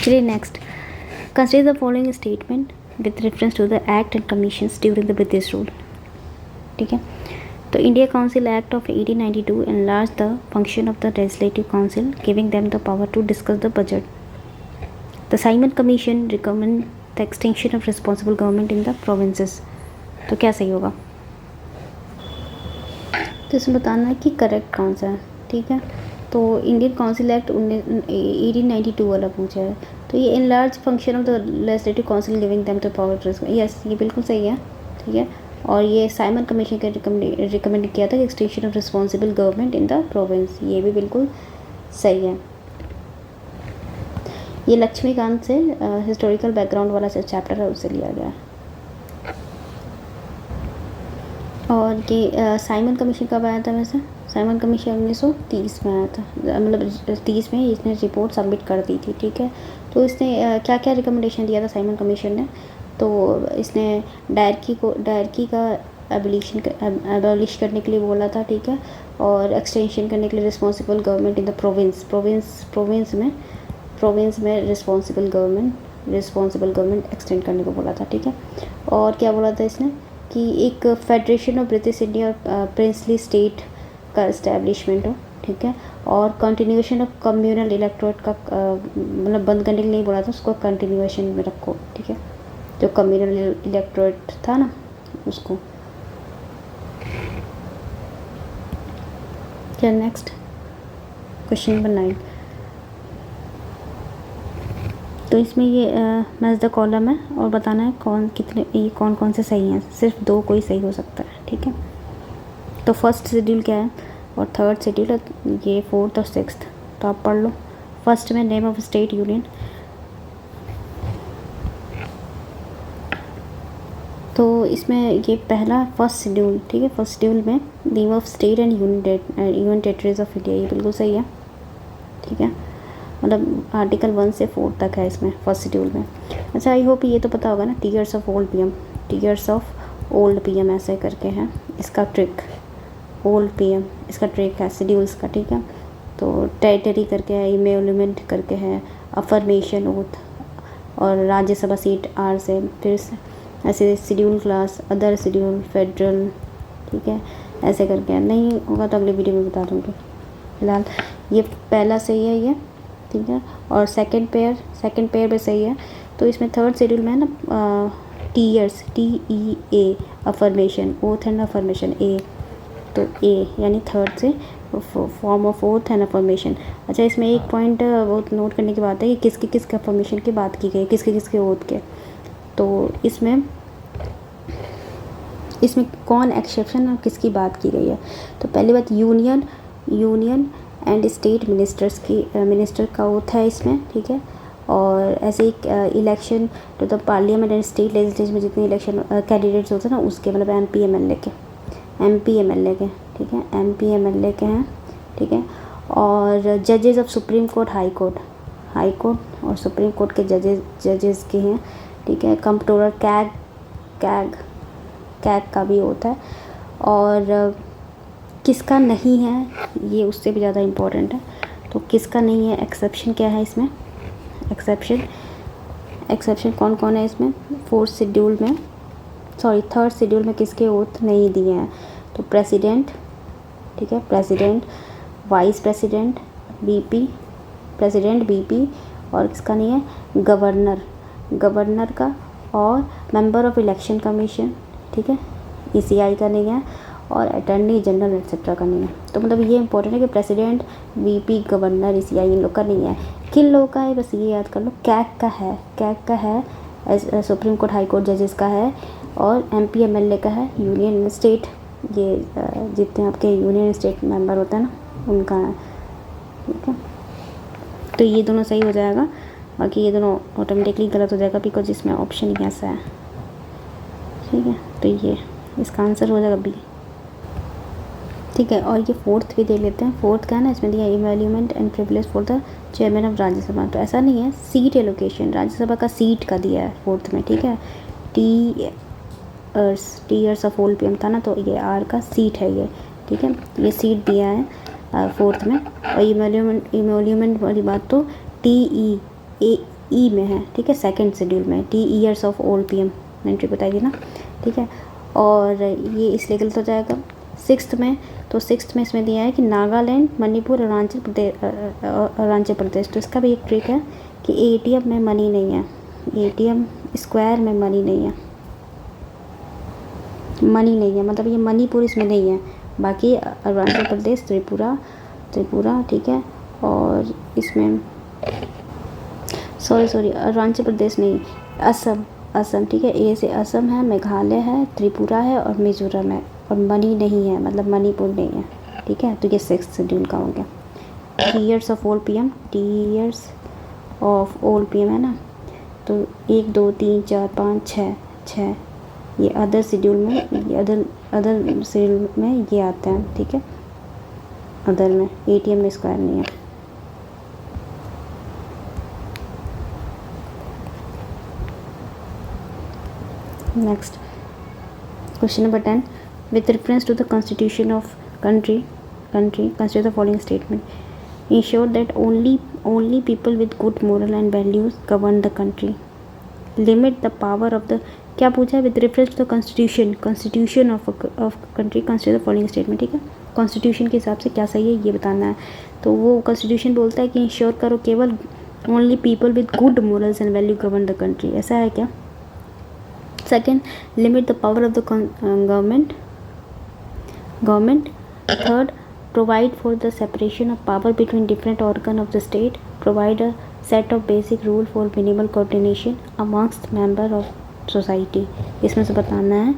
चलिए next, consider the following statement with reference to the act and commissions during the British rule. ठीक है, तो India council act of 1892 enlarged the function of the legislative council, giving them the power to discuss the budget. The Simon Commission recommend the extinction of responsible government in the provinces. तो क्या सही होगा? तो इसमें बताना है कि correct कौन सा है। ठीक है, तो इंडियन काउंसिल एक्ट 1892 वाला पूछा है, तो ये enlarged function of the legislative council giving them the power to discuss, yes ये बिल्कुल सही है। ठीक है, और ये साइमन कमीशन का रिकमेंड किया था कि extension of responsible government in the province, ये भी बिल्कुल सही है। ये लक्ष्मीकांत से हिस्टोरिकल बैकग्राउंड वाला जो चैप्टर है उससे लिया गया है। और ये साइमन कमीशन कब आया था वैसे? साइमन कमीशन 1930 में आया था, मतलब 30 में इसने रिपोर्ट सबमिट कर दी थी। ठीक है, तो इसने क्या क्या रिकमेंडेशन दिया था साइमन कमीशन ने? तो इसने डायरकी का एबॉलिश करने के लिए बोला था। ठीक है, और एक्सटेंशन करने के लिए responsible government in the province में रिस्पॉन्सिबल गवर्नमेंट एक्सटेंड करने को बोला था। ठीक है, और क्या बोला था इसने कि एक फेडरेशन ऑफ ब्रिटिश इंडिया और प्रिंसली स्टेट का इस्टेब्लिशमेंट हो। ठीक है, और कंटिन्यूएशन ऑफ कम्युनल इलेक्टोरेट का मतलब बंद करने के लिए बोला था, उसको कंटिन्यूएशन में रखो। ठीक है, जो कम्युनल इलेक्टोरेट था ना उसको। क्या नेक्स्ट क्वेश्चन नंबर 9, तो इसमें ये मैच द कॉलम है और बताना है कौन कौन से सही हैं। सिर्फ 2 कोई सही हो सकता है। ठीक है, तो फर्स्ट शेड्यूल क्या है और थर्ड शेड्यूल है, ये 4th और 6th, तो आप पढ़ लो। फर्स्ट में नेम ऑफ स्टेट यूनियन, तो इसमें ये पहला फर्स्ट शेड्यूल। ठीक है, फर्स्ट शेड्यूल में name of state and union territories of India, ये बिल्कुल सही है। ठीक है, मतलब आर्टिकल 1 से 4 तक है इसमें फर्स्ट शेड्यूल में। अच्छा, आई होप ये तो पता होगा ना, टीयर्स ऑफ ओल्ड पीएम ऐसे करके हैं इसका ट्रिक, ओल्ड पीएम इसका ट्रिक है शेड्यूल्स का। ठीक है, तो टेरिटरी करके है, इमेल्यूमेंट करके है, अफर्मेशन ओथ, और राज्यसभा सीट आर से, फिर ऐसे schedule class, other schedule, federal. ठीक है, ऐसे करके है। नहीं होगा तो अगले वीडियो में बता दूँगी। फिलहाल ये पहला सही है ये। ठीक है, और सेकंड पेयर भी सही है। तो इसमें थर्ड शेड्यूल में है ना टीयर्स, TEA, affirmation, oath and affirmation, A, तो ए यानी थर्ड से form of oath and affirmation. अच्छा, इसमें एक पॉइंट वो नोट करने की बात है कि किसके अफर्मेशन की बात की गई, किसके ओथ के। तो इसमें कौन एक्सेप्शन और किसकी बात की गई है? तो पहली बात यूनियन एंड स्टेट मिनिस्टर का ओथ है इसमें। ठीक है, और ऐसे एक election to the parliament and state legislature में जितने इलेक्शन कैंडिडेट्स होते हैं ना उसके, मतलब MP MLA के। ठीक है, MP MLA के हैं। ठीक है, और जजेस of supreme court, high court और सुप्रीम कोर्ट के जजेस के हैं। ठीक है, कंप्ट्रोलर कैग का भी होता है। और किसका नहीं है ये उससे भी ज़्यादा इम्पोर्टेंट है। तो किसका नहीं है, एक्सेप्शन क्या है इसमें? एक्सेप्शन कौन है इसमें? थर्ड शेड्यूल में किसके ओथ नहीं दिए हैं? तो प्रेसिडेंट। ठीक है, प्रेसिडेंट, वाइस प्रेसिडेंट, BP, और किसका नहीं है? गवर्नर का, और मेंबर ऑफ इलेक्शन कमीशन। ठीक है, ECI का नहीं है, और अटॉर्नी जनरल एक्सेट्रा का नहीं है। तो मतलब ये इंपॉर्टेंट है कि प्रेसिडेंट, BP, गवर्नर, ECI इन लोग का नहीं है। किन लोगों का है बस ये याद कर लो। कैग का है सुप्रीम कोर्ट हाई कोर्ट जजेस का है, और MP MLA का है। यूनियन स्टेट, ये जितने आपके यूनियन स्टेट मेंबर होते हैं ना उनका है। ठीक है, तो ये दोनों सही हो जाएगा, बाकी ये दोनों ऑटोमेटिकली गलत हो जाएगा बिकॉज इसमें ऑप्शन ही ऐसा है। ठीक है, तो ये इसका आंसर हो जाएगा B। ठीक है, और ये फोर्थ भी दे लेते हैं। फोर्थ क्या है ना, इसमें दिया इवैल्यूमेंट and privilege for the chairman of Rajya Sabha. तो ऐसा नहीं है, सीट एलोकेशन राज्यसभा का सीट का दिया है फोर्थ में। ठीक है, टीयर्स ऑफ ओल्ड पीएम था ना, तो ये R का सीट है ये। ठीक है, ये सीट दिया है फोर्थ में। और इवैल्यूमेंट वाली बात तो ई में है, ठीक है, सेकंड शेड्यूल में, T years of old PM entry बताएगी ना, ठीक है। और ये इसलिए गलत हो जाएगा। सिक्स्थ में, तो सिक्स्थ में इसमें दिया है कि नागालैंड, मणिपुर, अरुणाचल प्रदेश, तो इसका भी एक ट्रिक है कि एटीएम में मनी नहीं है, एटीएम स्क्वायर में मनी नहीं है, मनी नहीं है, मतलब ये मणिपुर इसमें नहीं है, बाकी अरुणाचल प्रदेश, त्रिपुरा, ठीक है। और इसमें सॉरी अरुणाचल प्रदेश नहीं, असम, ठीक है, ए से असम है, मेघालय है, त्रिपुरा है और मिजोरम है, और मनी नहीं है, मतलब मणिपुर नहीं है, ठीक है। तो ये सिक्स्थ शेड्यूल का हो गया। T years of old PM, T years of old PM है ना, तो 1 2 3 4 5 6 ये अदर शेड्यूल में, ये अदर शेड्यूल में ये आता है, ठीक है, अदर में, एटीएम में स्क्वायर नहीं है। Next question number 10, with reference to the constitution of country consider the following statement: ensure that only people with good moral and values govern the country, limit the power of the, क्या पूछा है, with reference to the constitution of country consider the following statement, ठीक है, constitution के हिसाब से क्या सही है ये बताना है। तो वो कॉन्स्टिट्यूशन बोलता है कि इंश्योर करो केवल only people with good morals and value govern the country, ऐसा है क्या। Second, limit the power of the government. Third, provide for the separation of power between different organ of the state, provide a set of basic rule for minimal coordination amongst member of society। इसमें से बताना है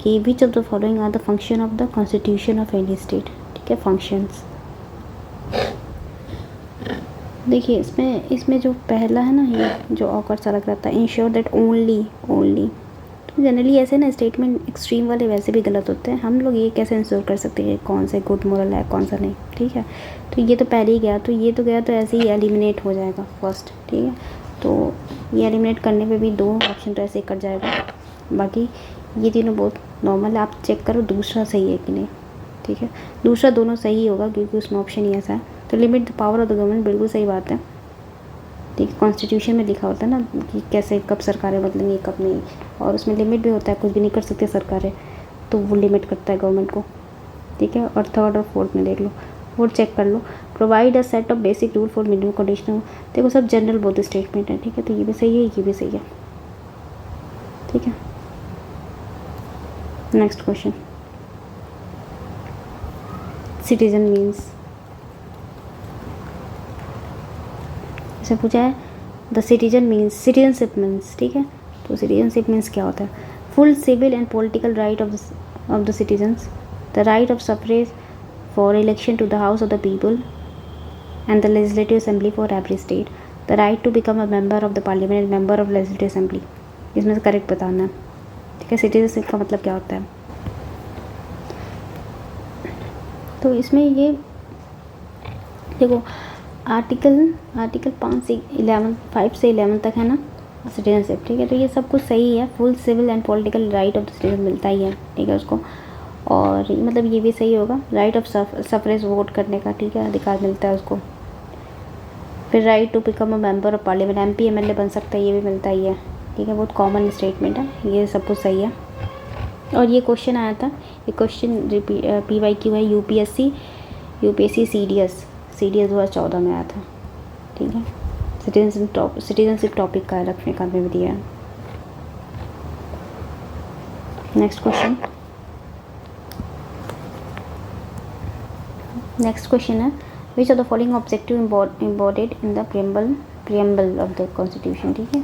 कि which of the following are the function of the constitution of any state, ठीक है, functions। देखिए इसमें जो पहला है ना, ये जो ऑकवर्ड सा लग रहा था, इंश्योर दैट ओनली, तो जनरली ऐसे ना स्टेटमेंट एक्सट्रीम वाले वैसे भी गलत होते हैं, हम लोग ये कैसे इंश्योर कर सकते हैं कौन से गुड मोरल है कौन सा नहीं, ठीक है। तो ये तो पहले ही गया, तो ये तो गया, तो ऐसे ही एलिमिनेट हो जाएगा फर्स्ट, ठीक है। तो ये एलिमिनेट करने पे भी 2 ऑप्शन तो ऐसे ही कट जाएगा, बाकी ये तीनों बहुत नॉर्मल है, आप चेक करो दूसरा सही है कि नहीं, ठीक है। दूसरा दोनों सही होगा क्योंकि उसमें ऑप्शन ही ऐसा है। तो limit the power of the government बिल्कुल सही बात है, ठीक है, कॉन्स्टिट्यूशन में लिखा होता है ना कि कैसे कब सरकारें बदलेंगी कब नहीं, और उसमें लिमिट भी होता है, कुछ भी नहीं कर सकते सरकारें, तो वो लिमिट करता है गवर्नमेंट को, ठीक है। और थर्ड और फोर्थ में देख लो, फोर्थ चेक कर लो, provide a set of basic rule for minimum condition, देखो सब जनरल बहुत स्टेटमेंट है, ठीक है, तो ये भी सही है, ये भी सही है, ठीक है। नेक्स्ट क्वेश्चन, सिटीजन मीन्स, इसे पूछा है the citizen means, citizenship means, ठीक है। तो सिटीजनशिप मीन्स क्या होता है, full civil and political right of the citizens, the right of suffrage for election to the house of the people and the legislative assembly for every state, the right to become a member of the parliament and member of legislative assembly. इसमें से correct बताना है, ठीक है। Citizenship का मतलब क्या होता है, तो इसमें ये देखो आर्टिकल 5 से 11 तक है ना सिटीजनशिप, ठीक है। तो ये सब कुछ सही है, full civil and political right of the citizen मिलता ही है, ठीक है उसको, और मतलब ये भी सही होगा, राइट ऑफ सफरेज वोट करने का, ठीक है, अधिकार मिलता है उसको। फिर right to become a member of parliament, MP MLA बन सकता है, ये भी मिलता ही है, ठीक है, बहुत कॉमन स्टेटमेंट है, ये सब कुछ सही है। और ये क्वेश्चन आया था, ये क्वेश्चन PYQ है, UPSC CDS 2014 में आया था, ठीक है। सिटीजनशिप टॉपिक का रखने का भी दिया है। नेक्स्ट क्वेश्चन है which of the following objective embodied in the preamble of the constitution, ठीक है।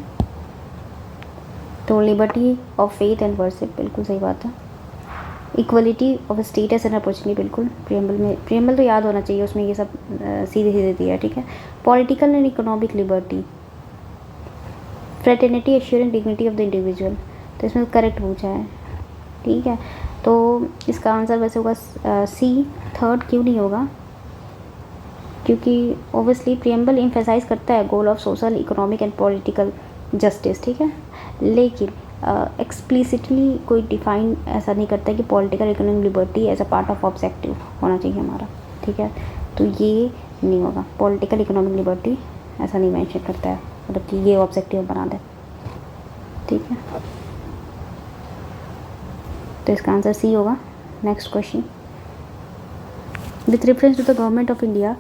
तो liberty of faith and worship, बिल्कुल सही बात है। Equality of status and opportunity, बिल्कुल प्रियम्बल तो याद होना चाहिए, उसमें ये सब सीधे दिया है, ठीक है। Political and economic liberty, fraternity assuring dignity of the individual, तो इसमें करेक्ट पूछा है, ठीक है। तो इसका आंसर वैसे होगा C, थर्ड क्यों नहीं होगा, क्योंकि ओबियसली प्रियम्बल एम्फेसाइज करता है goal of social economic and political justice, ठीक है, लेकिन एक्सप्लिसिटली कोई डिफाइन ऐसा नहीं करता है कि political economic liberty as a part of objective होना चाहिए हमारा, ठीक है। तो ये नहीं होगा, पॉलिटिकल इकोनॉमिक लिबर्टी ऐसा नहीं मेंशन करता है, मतलब कि ये ऑब्जेक्टिव बना दे, ठीक है। तो इसका आंसर सी होगा। Next question, with reference to the government of India,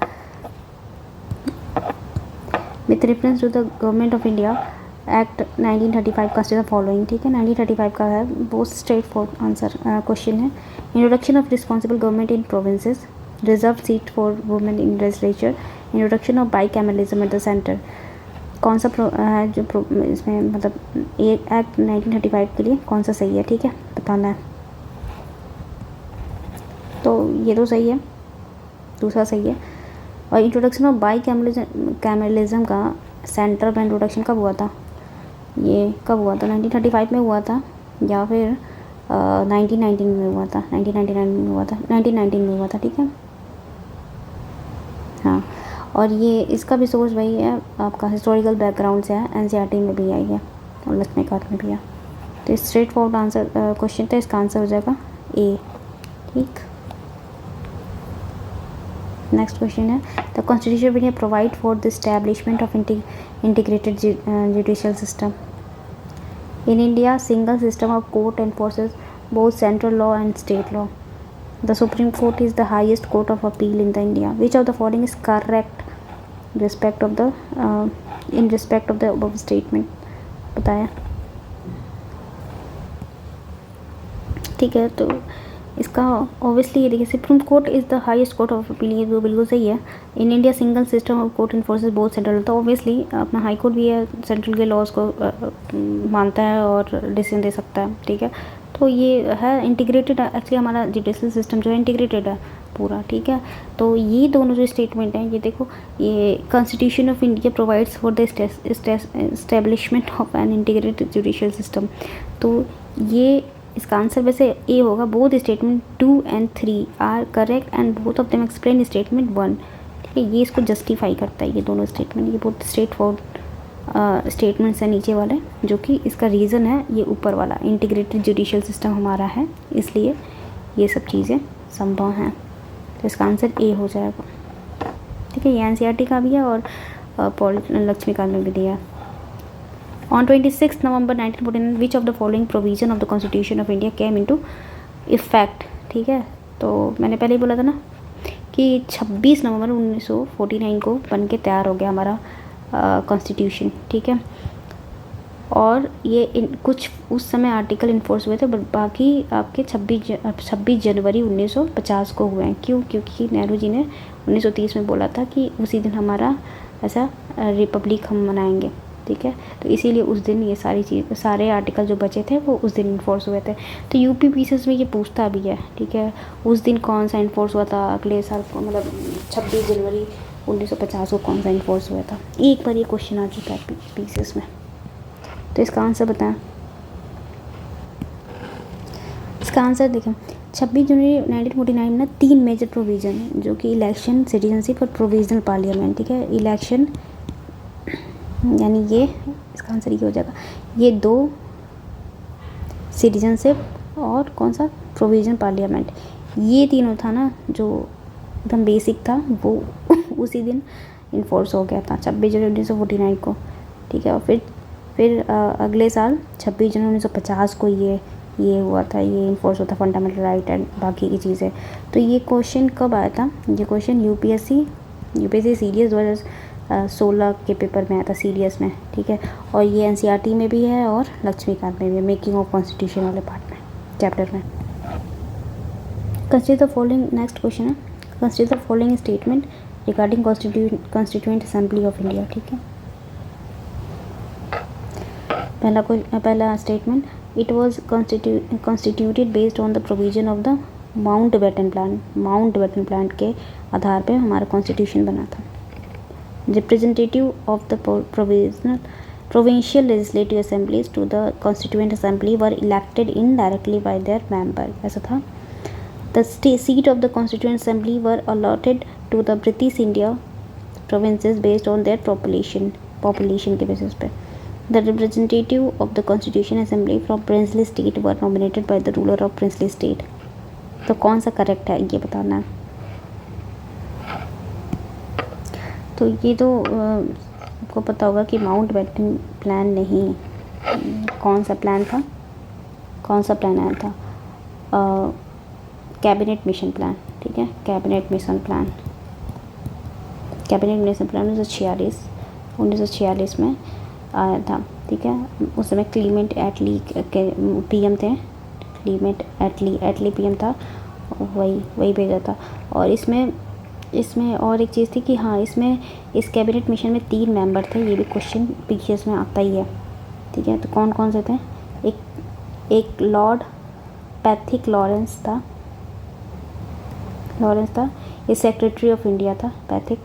with reference to the government of India act 1935 का द फॉलोइंग, ठीक है। 1935 का है, बहुत स्ट्रेट फॉरवर्ड आंसर क्वेश्चन है। Introduction of responsible government in provinces, reserve seat for women in legislature, introduction of bicameralism at the centre. कौन सा है जो इसमें मतलब ये एक्ट 1935 के लिए कौन सा सही है, ठीक है, बताना है। तो ये तो सही है, दूसरा सही है। और इंट्रोडक्शन ऑफ बाइकैमरलिज्म का सेंटर में इंट्रोडक्शन कब हुआ था, ये कब हुआ था, 1935 में हुआ था या फिर 1919 में हुआ था, 1999 में हुआ था, 1919 में हुआ था, ठीक है। हाँ, और ये इसका भी सोर्स वही है आपका हिस्टोरिकल बैकग्राउंड से है, एनसीईआरटी में भी आई है और लक्ष्मीकांत में भी है। तो स्ट्रेट फॉरवर्ड आंसर क्वेश्चन था, इसका आंसर हो जाएगा ए, ठीक। नेक्स्ट क्वेश्चन है, the constitution of India provide for the establishment of integrated judicial system. In India single system of court एनफोर्सेस both central law and state law. The Supreme Court is the highest court of appeal in the India. Which of the following is correct in respect of the above statement? बताया, ठीक है। तो इसका obviously ये देखिए, supreme court is the highest court of appeal, ये तो बिल्कुल सही है। In India single system of court enforces both central, तो ऑब्वियसली अपना हाई कोर्ट भी है, सेंट्रल के लॉज को मानता है और डिसीजन दे सकता है, ठीक है। तो ये है इंटीग्रेटेड, एक्चुअली हमारा जुडिशल सिस्टम जो है इंटीग्रेटेड है पूरा, ठीक है। तो ये दोनों जो स्टेटमेंट हैं, ये देखो, ये constitution of India provides for the establishment of an integrated judicial system. तो ये इसका आंसर वैसे ए होगा। Both statement 2 and 3 are correct and both of them explain statement 1, ठीक है। ये इसको जस्टिफाई करता है, ये दोनों स्टेटमेंट, ये बहुत स्ट्रेट फॉरवर्ड स्टेटमेंट्स हैं नीचे वाले, जो कि इसका रीज़न है ये ऊपर वाला इंटीग्रेटेड जुडिशियल सिस्टम हमारा है, इसलिए ये सब चीज़ें संभव हैं। तो इसका आंसर ए हो जाएगा, ठीक है। ये एनसीईआरटी का भी है और लक्ष्मीकांत में भी दिया है। On 26 November 1949 which of the following provision of the constitution of India came into effect, ठीक है। तो मैंने पहले ही बोला था ना कि 26 नवंबर 1949 को बन के तैयार हो गया हमारा कॉन्स्टिट्यूशन, ठीक है। और ये कुछ उस समय आर्टिकल इन्फोर्स हुए थे, बट बाकी आपके 26 जनवरी 1950 को हुए हैं। क्यों? क्योंकि नेहरू जी ने 1930 में बोला था कि उसी दिन हमारा ऐसा रिपब्लिक हम मनाएंगे, ठीक है। तो इसीलिए उस दिन ये सारे आर्टिकल जो बचे थे वो उस दिन इन्फोर्स हुए थे। तो यूपी पीसेस में ये पूछता भी है, ठीक है, उस दिन कौन सा इन्फोर्स हुआ था, अगले साल को, मतलब 26 जनवरी 1950 को कौन सा इन्फोर्स हुआ था। एक बार ये क्वेश्चन आ चुका है पीसेस में। तो इसका आंसर बताएं। इसका आंसर देखें, 26 जनवरी 1949 में 3 मेजर प्रोविज़न जो कि इलेक्शन, सिटीजनशिप और प्रोविजनल पार्लियामेंट, ठीक है। इलेक्शन यानी ये इसका आंसर ये हो जाएगा, ये 2 सिटीजनशिप और कौन सा प्रोविजनल पार्लियामेंट, ये तीनों था ना जो एकदम बेसिक था, वो उसी दिन इन्फोर्स हो गया था 26 जनवरी 1949 को, ठीक है। और फिर अगले साल 26 जनवरी 1950 को ये हुआ था, ये इन्फोर्स होता फंडामेंटल राइट एंड बाकी की चीज़ें। तो ये क्वेश्चन कब आया था? ये क्वेश्चन यूपीएससी सीडीएस 2016 के पेपर में आया था, सीडीएस में, ठीक है। और ये एनसीईआरटी में भी है और लक्ष्मीकांत में भी है, मेकिंग ऑफ कॉन्स्टिट्यूशन वाले पार्ट में, चैप्टर में। Consider the following, next question है, consider the following statement regarding constituent assembly of India, ठीक है। पहला statement, it was constituted based on the provision of the Mountbatten plan के आधार पे हमारा कॉन्स्टिट्यूशन बना था। Representative of the provincial legislative assemblies to the constituent assembly were elected indirectly by their member, ऐसा था। The seat of the constituent assembly were allotted to the British India provinces based on their population के basis पे। The representative of the constitution assembly from princely state were nominated by the ruler of princely state। तो कौन सा correct है ये बताना है। तो ये तो आपको पता होगा कि माउंट बैटन प्लान नहीं, कौन सा प्लान था, कौन सा प्लान आया था, कैबिनेट मिशन प्लान, ठीक है, cabinet mission plan, cabinet mission plan 1946 में आया था, ठीक है। उस समय क्लीमेंट एटली के पीएम थे, क्लीमेंट एटली पीएम था, वही भेजा था। और इसमें और एक चीज़ थी कि हाँ, इसमें इस कैबिनेट मिशन में 3 मेंबर थे, ये भी क्वेश्चन पीसीएस में आता ही है, ठीक है। तो कौन कौन से थे, एक लॉर्ड पैथिक लॉरेंस था, ये सेक्रेटरी ऑफ इंडिया था पैथिक,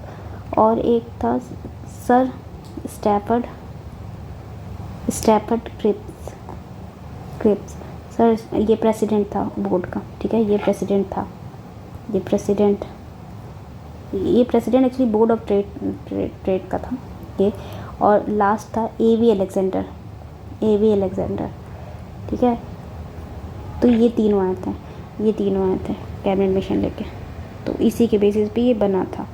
और एक था सर स्टैफर्ड क्रिप्स, सर, ये प्रेसिडेंट था बोर्ड का, ठीक है, ये president actually board of trade का था ये। और लास्ट था एवी अलेक्जेंडर, ठीक है। तो ये तीनों आए थे कैबिनेट मिशन लेके, तो इसी के बेसिस पे ये बना था।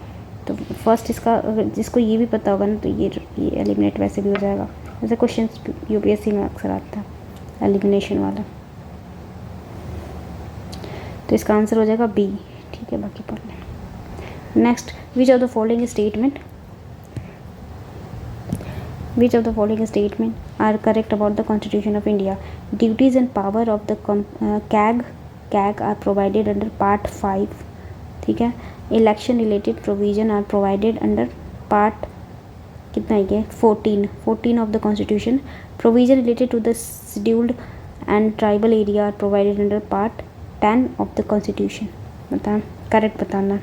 तो फर्स्ट इसका, अगर जिसको ये भी पता होगा ना, तो ये एलिमिनेट वैसे भी हो जाएगा। ऐसे क्वेश्चन यूपीएससी में अक्सर आता है एलिमिनेशन वाला। तो इसका आंसर हो जाएगा बी, ठीक है। बाकी पढ़ लें। Next, which of the following statement are correct about the constitution of India? Duties and power of the CAG are provided under part 5, ठीक है। Election related provision are provided under part कितना है, 14 of the constitution. Provision related to the scheduled and tribal area are provided under part 10 of the constitution. बताएं, correct बताना।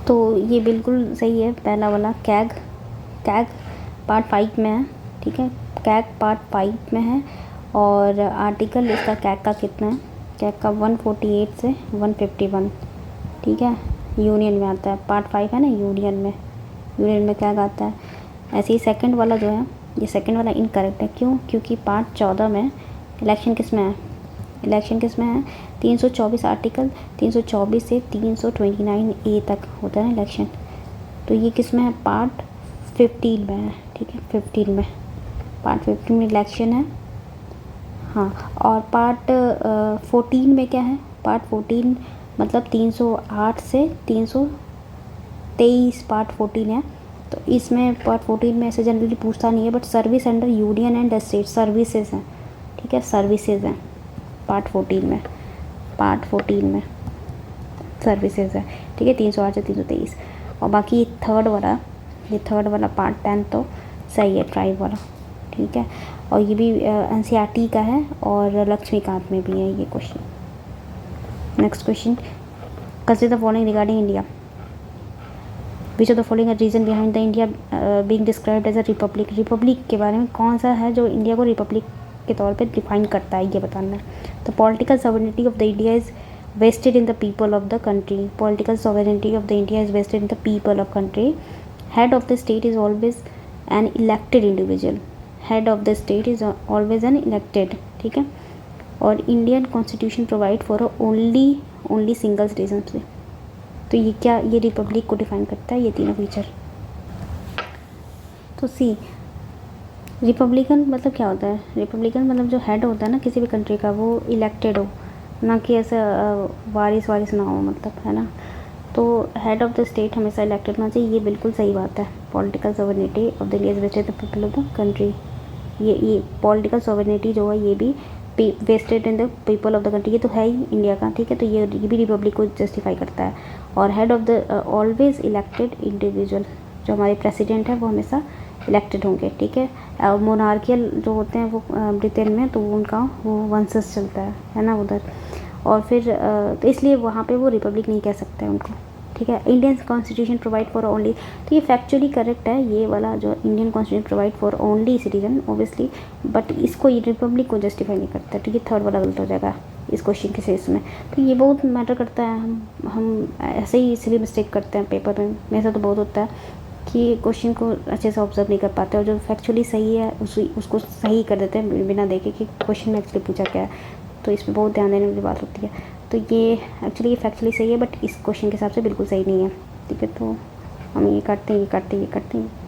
तो ये बिल्कुल सही है, पहला वाला कैग पार्ट 5 में है, ठीक है, कैग पार्ट 5 में है। और आर्टिकल इसका कैग का कितना है, कैग का 148 से 151, ठीक है, यूनियन में आता है, पार्ट 5 है ना, यूनियन में कैग आता है। ऐसे ही सेकंड वाला जो है, ये सेकंड वाला इनकरेक्ट है, क्यों? क्योंकि पार्ट 14 में इलेक्शन किस में है, 324 आर्टिकल 324 से 329A तक होता है ना इलेक्शन। तो ये किस में है, पार्ट 15 में है, ठीक है, 15 में, पार्ट 15 में इलेक्शन है, हाँ। और पार्ट 14 में क्या है, पार्ट 14 मतलब 308 से 323 पार्ट 14 है। तो इसमें पार्ट 14 में ऐसे जनरली पूछता नहीं है, but service under union and state services हैं, ठीक है, सर्विसेज हैं पार्ट 14 में सर्विसेज है, ठीक है, 308 से 323। और बाकी थर्ड वाला पार्ट 10 तो सही है, ट्राइब वाला, ठीक है। और ये भी एनसीईआरटी का है और लक्ष्मीकांत में भी है ये question. Next question, consider the following regarding India. Which of the following reason behind the India being described as a republic? Republic के बारे में कौन सा है जो इंडिया को रिपब्लिक के तौर पे डिफाइन करता है, ये बताना है। तो political sovereignty of the India is vested in the people of the country. Political sovereignty of the India is vested in the people of country. Head of the state is always an elected individual. Head of the state is always an elected, ठीक है। और Indian constitution provide for only single citizen से। तो ये क्या, ये Republic को define करता है, ये तीनों फीचर। तो सी, रिपब्लिकन मतलब क्या होता है? रिपब्लिकन मतलब जो हेड होता है ना किसी भी कंट्री का, वो इलेक्टेड हो, ना कि ऐसा वारिस ना हो, मतलब, है ना। तो हेड ऑफ द स्टेट हमेशा इलेक्टेड होना चाहिए, ये बिल्कुल सही बात है। Political sovereignty of the India is vested the people of the country. ये पॉलिटिकल सॉवरेनिटी जो है ये भी vested in the people of the country, ये तो है ही इंडिया का, ठीक है। तो ये भी रिपब्लिक को जस्टिफाई करता है। और head of the always elected individual, जो हमारे प्रेसिडेंट है वो हमेशा इलेक्टेड होंगे, ठीक है। और मोनार्कियल जो होते हैं वो ब्रिटेन में, तो उनका वो वंशज चलता है ना उधर। और फिर तो इसलिए वहाँ पे वो रिपब्लिक नहीं कह सकते हैं उनको, ठीक है। Indian constitution provide for only, तो ये फैक्चुअली करेक्ट है ये वाला, जो Indian constitution provide for only citizen obviously, but इसको ये रिपब्लिक को जस्टिफाई नहीं करता, ठीक है। थर्ड वाला गलत हो जाएगा इस क्वेश्चन के सेस में। तो ये बहुत मैटर करता है, हम ऐसे ही इसलिए मिस्टेक करते हैं पेपर में, मेरे साथ तो बहुत होता है कि क्वेश्चन को अच्छे से ऑब्जर्व नहीं कर पाते और जो फैक्चुअली सही है उसको सही कर देते हैं बिना देखे कि क्वेश्चन में एक्चुअली पूछा क्या है। तो इसमें बहुत ध्यान देने वाली बात होती है। तो ये एक्चुअली ये फैक्चुअली सही है, बट इस क्वेश्चन के हिसाब से बिल्कुल सही नहीं है, ठीक है। तो हम ये करते हैं, ये करते हैं, ये करते हैं।